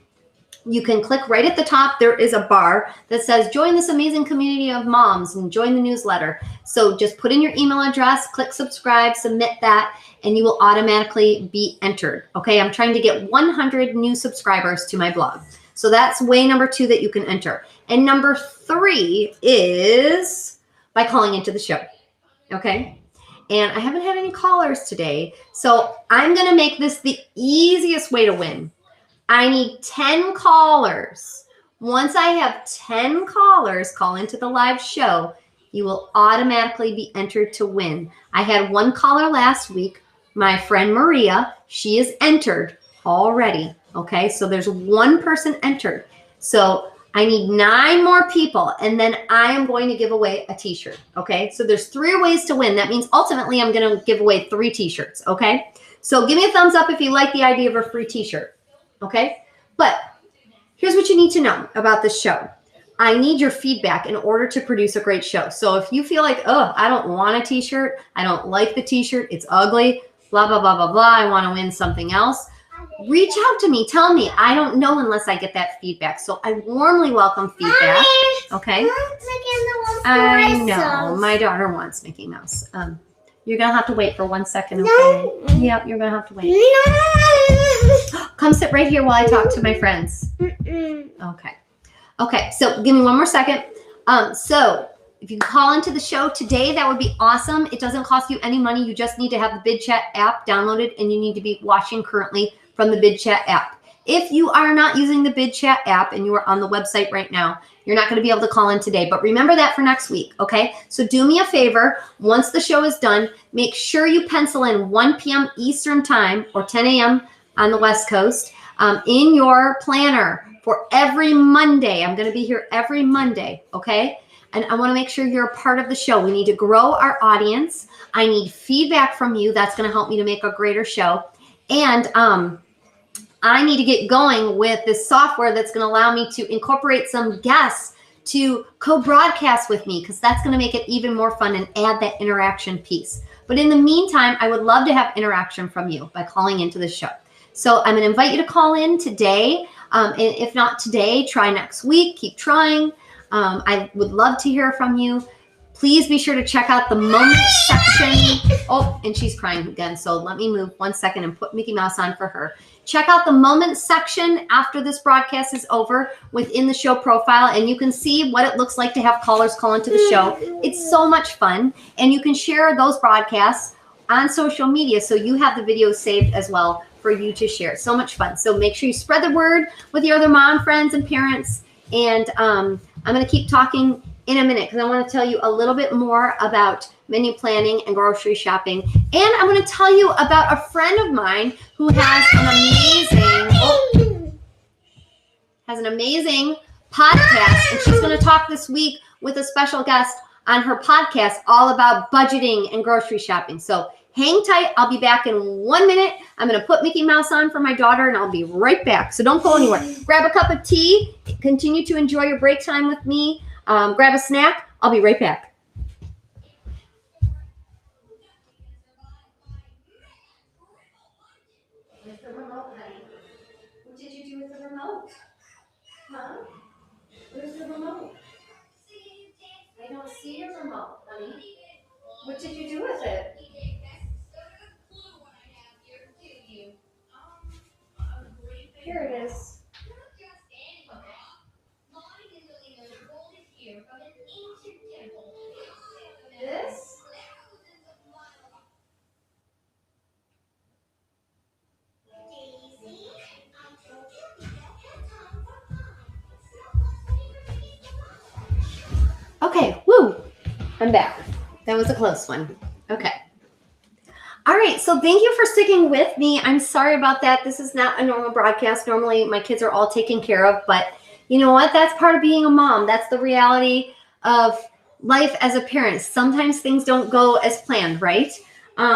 You can click right at the top. There is a bar that says join this amazing community of moms and join the newsletter. So just put in your email address, click subscribe, submit that, and you will automatically be entered. Okay, I'm trying to get 100 new subscribers to my blog. So that's way number 2 that you can enter. And number 3 is by calling into the show. Okay, and I haven't had any callers today, so I'm going to make this the easiest way to win. I need 10 callers. Once I have 10 callers call into the live show, you will automatically be entered to win. I had 1 caller last week, my friend Maria. She is entered already. Okay, so there's 1 person entered. So I need 9 more people, and then I am going to give away a t-shirt. Okay, so there's 3 ways to win. That means ultimately I'm going to give away 3 t-shirts. Okay, so give me a thumbs up if you like the idea of a free t-shirt. Okay, but here's what you need to know about this show. I need your feedback in order to produce a great show. So if you feel like, oh, I don't want a t-shirt, I don't like the t-shirt, it's ugly, blah, blah, blah, blah, blah, I want to win something else, reach out to me. Tell me. I don't know unless I get that feedback. So I warmly welcome feedback. Okay. I know. My daughter wants Mickey Mouse. You're going to have to wait for 1 second. Okay. Yep, you're going to have to wait. Come sit right here while I talk to my friends. Okay. Okay. So give me 1 more second. So if you can call into the show today, that would be awesome. It doesn't cost you any money. You just need to have the Bidchat app downloaded, and you need to be watching currently from the Bidchat app. If you are not using the Bidchat app and you are on the website right now, you're not going to be able to call in today, but remember that for next week, okay? So do me a favor. Once the show is done, make sure you pencil in 1 p.m. Eastern time or 10 a.m. on the West Coast in your planner for every Monday. I'm going to be here every Monday, okay? and I want to make sure you're a part of the show. We need to grow our audience. I need feedback from you. That's going to help me to make a greater show. And I need to get going with this software that's going to allow me to incorporate some guests to co-broadcast with me, because that's going to make it even more fun and add that interaction piece. But in the meantime, I would love to have interaction from you by calling into the show. So I'm going to invite you to call in today. And if not today, try next week. Keep trying. I would love to hear from you. Please be sure to check out the moment section. Oh, and she's crying again. So let me move 1 second and put Mickey Mouse on for her. Check out the moment section after this broadcast is over within the show profile, and you can see what it looks like to have callers call into the show. It's so much fun, and you can share those broadcasts on social media, so you have the videos saved as well for you to share. So much fun. So make sure you spread the word with your other mom friends and parents, and I'm going to keep talking in a minute because I want to tell you a little bit more about menu planning and grocery shopping. And I'm going to tell you about a friend of mine who has an amazing podcast, and she's going to talk this week with a special guest on her podcast all about budgeting and grocery shopping. So hang tight. I'll be back in 1 minute. I'm going to put Mickey Mouse on for my daughter, and I'll be right back. So don't go anywhere. Grab a cup of tea. Continue to enjoy your break time with me. Grab a snack. I'll be right back. Where's the remote, honey? What did you do with the remote? Huh? Where's the remote? I don't see your remote, honey. What did you do with it? Here it is. This? Okay, woo, I'm back. That was a close one. Okay. All right, so thank you for sticking with me. I'm sorry about that. This is not a normal broadcast. Normally, my kids are all taken care of, but you know what? That's part of being a mom. That's the reality of life as a parent. Sometimes things don't go as planned, right?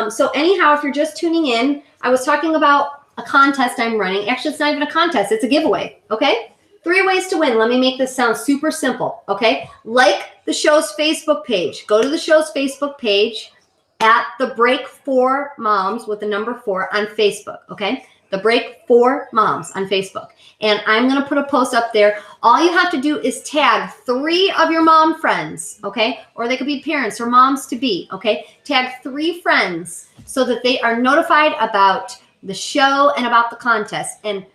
So anyhow, if you're just tuning in, I was talking about a contest I'm running. Actually, it's not even a contest. It's a giveaway, okay? 3 ways to win. Let me make this sound super simple, okay? Like the show's Facebook page. Go to the show's Facebook page at The Break for Moms with the number 4 on Facebook, okay? The Break for Moms on Facebook. And I'm going to put a post up there. All you have to do is tag 3 of your mom friends, okay? Or they could be parents or moms to be, okay? Tag 3 friends so that they are notified about the show and about the contest. And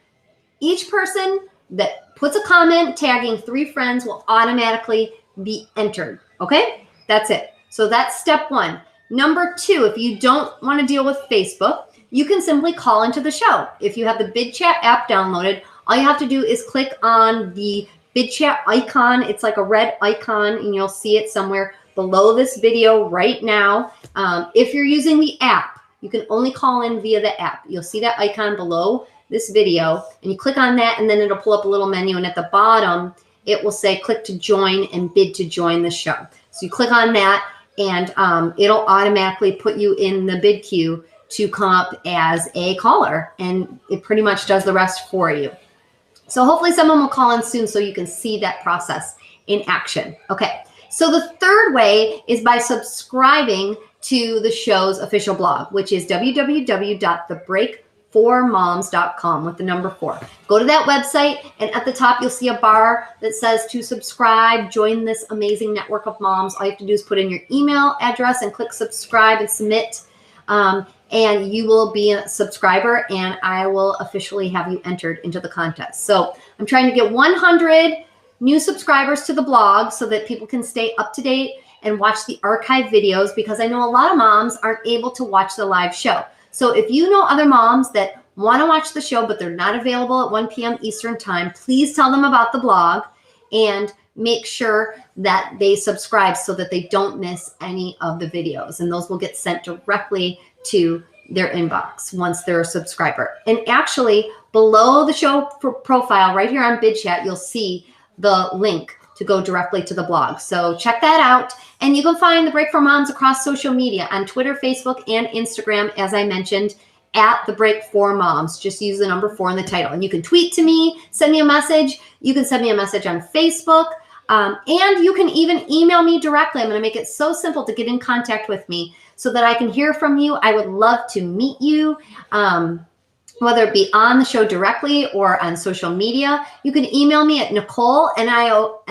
each person that puts a comment tagging 3 friends will automatically be entered, okay? That's it. So that's step 1. Number 2, if you don't want to deal with Facebook, you can simply call into the show. If you have the Bidchat app downloaded, all you have to do is click on the Bidchat icon. It's like a red icon, and you'll see it somewhere below this video right now. If you're using the app, you can only call in via the app. You'll see that icon below this video, and you click on that, and then it'll pull up a little menu, and at the bottom, it will say click to join and bid to join the show. So you click on that, and it'll automatically put you in the bid queue to come up as a caller, and it pretty much does the rest for you. So hopefully someone will call in soon so you can see that process in action. Okay, so the third way is by subscribing to the show's official blog, which is www.thebreakformoms.com with the number 4. Go to that website, and at the top you'll see a bar that says to subscribe, join this amazing network of moms. All you have to do is put in your email address and click subscribe and submit, and you will be a subscriber, and I will officially have you entered into the contest. So I'm trying to get 100 new subscribers to the blog so that people can stay up to date and watch the archive videos, because I know a lot of moms aren't able to watch the live show. So if you know other moms that want to watch the show, but they're not available at 1 p.m. Eastern time, please tell them about the blog and make sure that they subscribe so that they don't miss any of the videos. And those will get sent directly to their inbox once they're a subscriber. And actually, below the show profile right here on Bidchat, you'll see the link to go directly to the blog. So check that out. And you can find The Break for Moms across social media on Twitter, Facebook, and Instagram, as I mentioned, at The Break for Moms. Just use the number 4 in the title. And you can tweet to me, send me a message. You can send me a message on Facebook. And you can even email me directly. I'm going to make it so simple to get in contact with me so that I can hear from you. I would love to meet you, whether it be on the show directly or on social media. You can email me at Nicole, Nicole,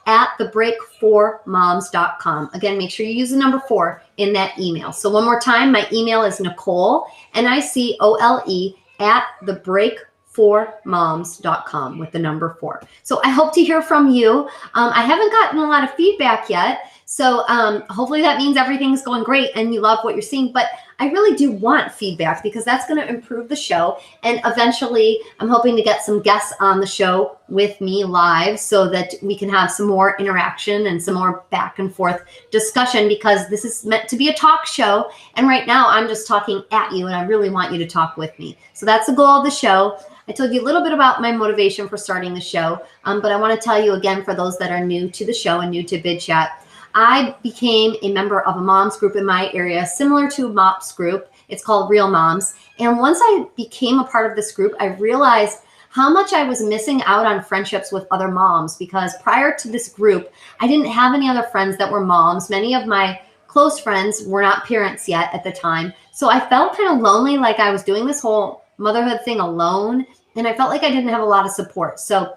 at thebreak4moms.com. Again, make sure you use the number 4 in that email. So one more time, my email is Nicole, Nicole, at thebreak4moms.com with the number 4. So I hope to hear from you. I haven't gotten a lot of feedback yet. So hopefully that means everything's going great and you love what you're seeing. But I really do want feedback because that's going to improve the show. And eventually I'm hoping to get some guests on the show with me live so that we can have some more interaction and some more back and forth discussion, because this is meant to be a talk show. And right now I'm just talking at you and I really want you to talk with me. So that's the goal of the show. I told you a little bit about my motivation for starting the show, but I want to tell you again, for those that are new to the show and new to Bidchat, I became a member of a mom's group in my area, similar to MOPS group. It's called Real Moms. And once I became a part of this group, I realized how much I was missing out on friendships with other moms, because prior to this group, I didn't have any other friends that were moms. Many of my close friends were not parents yet at the time. So I felt kind of lonely, like I was doing this whole motherhood thing alone. And I felt like I didn't have a lot of support. So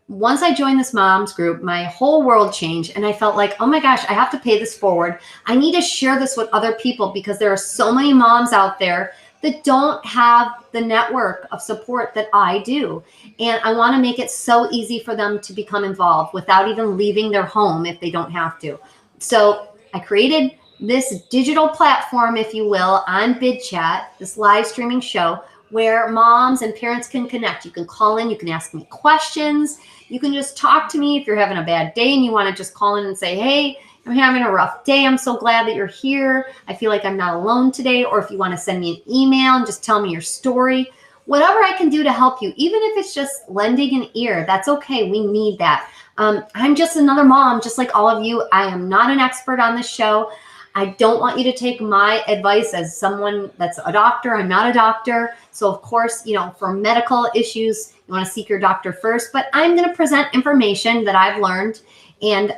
once I joined this mom's group, my whole world changed. And I felt like, oh my gosh, I have to pay this forward. I need to share this with other people, because there are so many moms out there that don't have the network of support that I do. And I want to make it so easy for them to become involved without even leaving their home if they don't have to. So I created this digital platform, if you will, on Bidchat, this live streaming show, where moms and parents can connect. You can call in, you can ask me questions. You can just talk to me if you're having a bad day and you want to just call in and say, hey, I'm having a rough day. I'm so glad that you're here. I feel like I'm not alone today. Or if you want to send me an email and just tell me your story, whatever I can do to help you, even if it's just lending an ear, that's okay. We need that. I'm just another mom, just like all of you. I am not an expert on this show. I don't want you to take my advice as someone that's a doctor. I'm not a doctor. So of course, for medical issues, you want to seek your doctor first, but I'm going to present information that I've learned and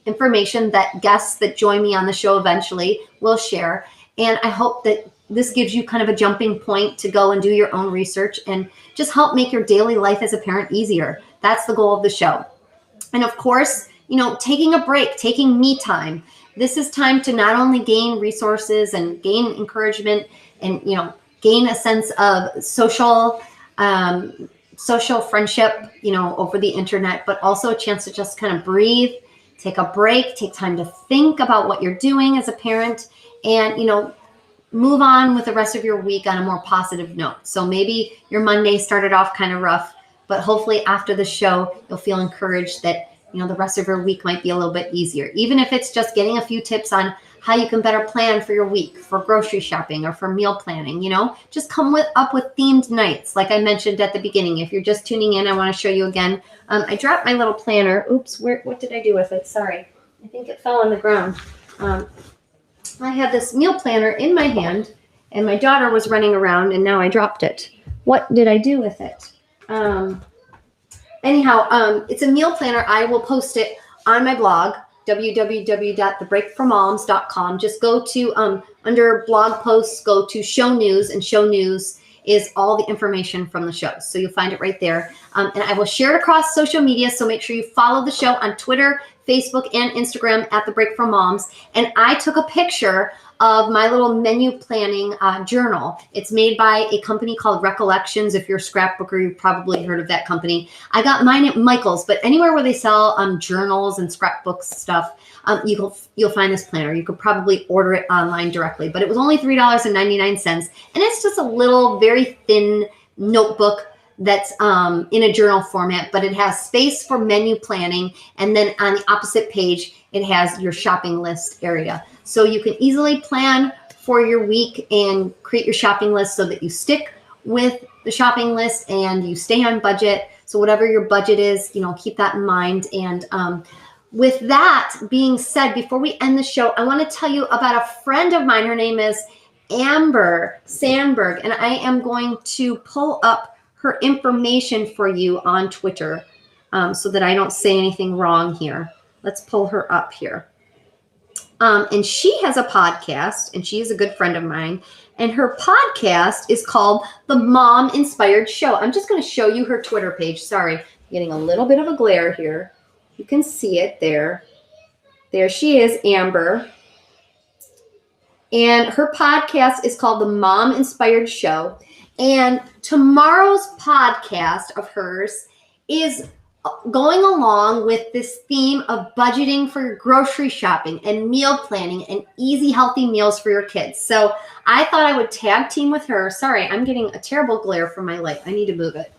information that guests that join me on the show eventually will share. And I hope that this gives you kind of a jumping point to go and do your own research and just help make your daily life as a parent easier. That's the goal of the show. And of course, taking a break, taking me time. This is time to not only gain resources and gain encouragement and, gain a sense of social friendship, over the internet, but also a chance to just kind of breathe, take a break, take time to think about what you're doing as a parent, and, move on with the rest of your week on a more positive note. So maybe your Monday started off kind of rough, but hopefully after the show, you'll feel encouraged that the rest of your week might be a little bit easier, even if it's just getting a few tips on how you can better plan for your week, for grocery shopping or for meal planning. Just come up with themed nights. Like I mentioned at the beginning, if you're just tuning in, I want to show you again. I dropped my little planner. Oops, what did I do with it? Sorry. I think it fell on the ground. I had this meal planner in my hand and my daughter was running around and now I dropped it. What did I do with it? Anyhow, it's a meal planner. I will post it on my blog, www.thebreakformoms.com. Just go to, under blog posts, go to show news, and show news is all the information from the show. So you'll find it right there. And I will share it across social media. So make sure you follow the show on Twitter, Facebook, and Instagram at The Break for Moms. And I took a picture of my little menu planning journal. It's made by a company called Recollections. If you're a scrapbooker, you've probably heard of that company. I got mine at Michael's, but anywhere where they sell journals and scrapbooks stuff, you'll find this planner. You could probably order it online directly, but it was only $3.99. And it's just a little very thin notebook that's in a journal format, but it has space for menu planning. And then on the opposite page, it has your shopping list area. So you can easily plan for your week and create your shopping list so that you stick with the shopping list and you stay on budget. So whatever your budget is, keep that in mind. And with that being said, before we end the show, I want to tell you about a friend of mine. Her name is Amber Sandberg, and I am going to pull up her information for you on Twitter so that I don't say anything wrong here. Let's pull her up here. And she has a podcast, and she is a good friend of mine. And her podcast is called The Mom Inspired Show. I'm just going to show you her Twitter page. Sorry, I'm getting a little bit of a glare here. You can see it there. There she is, Amber. And her podcast is called The Mom Inspired Show. And tomorrow's podcast of hers is going along with this theme of budgeting for your grocery shopping and meal planning and easy, healthy meals for your kids. So I thought I would tag team with her. Sorry, I'm getting a terrible glare from my light. I need to move it.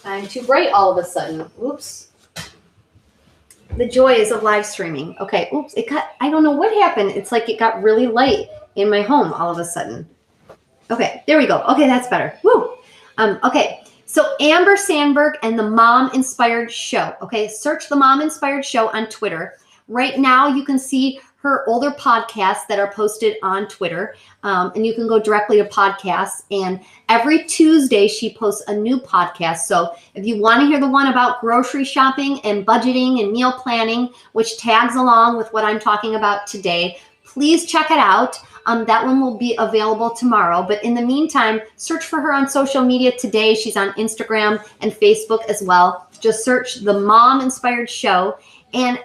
I'm too bright all of a sudden. Oops. The joys of live streaming. Okay, oops, I don't know what happened. It's like it got really light in my home all of a sudden. Okay, there we go. Okay, that's better. Woo. Okay, so Amber Sandberg and the Mom Inspired Show. Okay, search the Mom Inspired Show on Twitter. Right now, you can see her older podcasts that are posted on Twitter, and you can go directly to podcasts. And every Tuesday, she posts a new podcast. So if you want to hear the one about grocery shopping and budgeting and meal planning, which tags along with what I'm talking about today, please check it out. That one will be available tomorrow. But in the meantime, search for her on social media today. She's on Instagram and Facebook as well. Just search the Mom Inspired Show and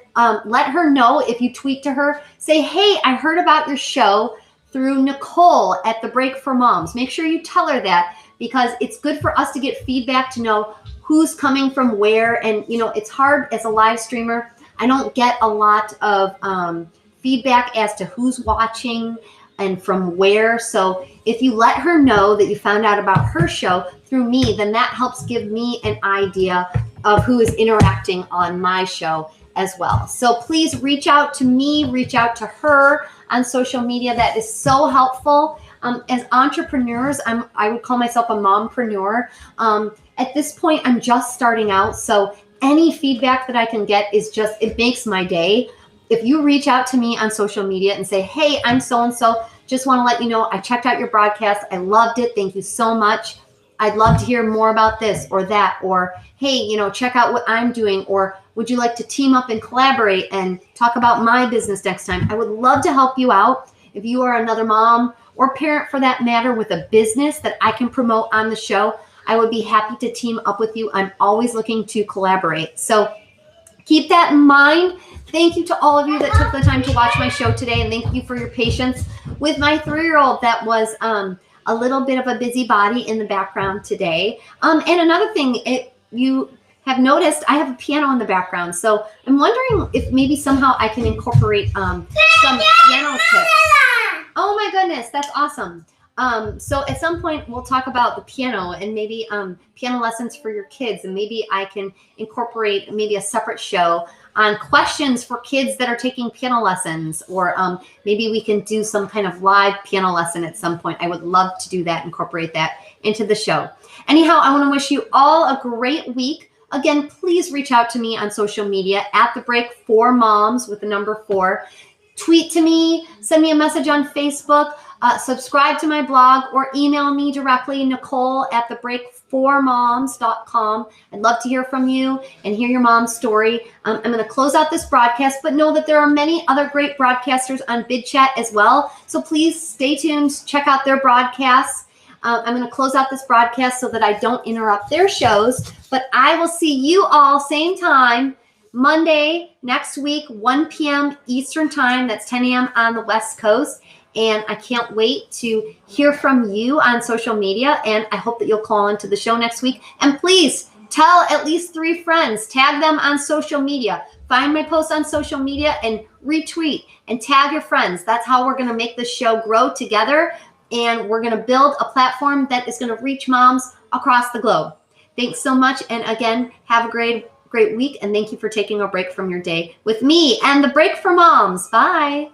let her know. If you tweet to her, say, hey, I heard about your show through Nicole at The Break for Moms. Make sure you tell her that, because it's good for us to get feedback to know who's coming from where. And, it's hard as a live streamer. I don't get a lot of feedback as to who's watching and from where. So if you let her know that you found out about her show through me, then that helps give me an idea of who is interacting on my show as well. So please reach out to me, reach out to her on social media. That is so helpful. As entrepreneurs, I would call myself a mompreneur. At this point, I'm just starting out. So any feedback that I can get it makes my day. If you reach out to me on social media and say, hey, I'm so-and-so, just want to let you know I checked out your broadcast. I loved it. Thank you so much. I'd love to hear more about this or that. Or, hey, check out what I'm doing. Or would you like to team up and collaborate and talk about my business next time? I would love to help you out. If you are another mom or parent for that matter with a business that I can promote on the show, I would be happy to team up with you. I'm always looking to collaborate. So keep that in mind. Thank you to all of you that took the time to watch my show today, and thank you for your patience with my 3-year-old that was a little bit of a busybody in the background today. And another thing, you have noticed I have a piano in the background, so I'm wondering if maybe somehow I can incorporate some piano tips. Oh my goodness, that's awesome. So at some point we'll talk about the piano and maybe piano lessons for your kids, and maybe I can incorporate maybe a separate show on questions for kids that are taking piano lessons, or maybe we can do some kind of live piano lesson at some point. I would love to do that, incorporate that into the show. Anyhow, I want to wish you all a great week. Again, please reach out to me on social media at The Break for Moms with the number 4. Tweet to me, send me a message on Facebook, subscribe to my blog, or email me directly, Nicole at thebreakformoms.com. I'd love to hear from you and hear your mom's story. I'm going to close out this broadcast, but know that there are many other great broadcasters on Bidchat as well. So please stay tuned, check out their broadcasts. I'm going to close out this broadcast so that I don't interrupt their shows, but I will see you all same time Monday next week, 1 p.m. Eastern time. That's 10 a.m. on the West Coast. And I can't wait to hear from you on social media. And I hope that you'll call into the show next week. And please tell at least 3 friends, tag them on social media. Find my posts on social media and retweet and tag your friends. That's how we're going to make this show grow together. And we're going to build a platform that is going to reach moms across the globe. Thanks so much. And again, have a great week. And thank you for taking a break from your day with me and The Break for Moms. Bye.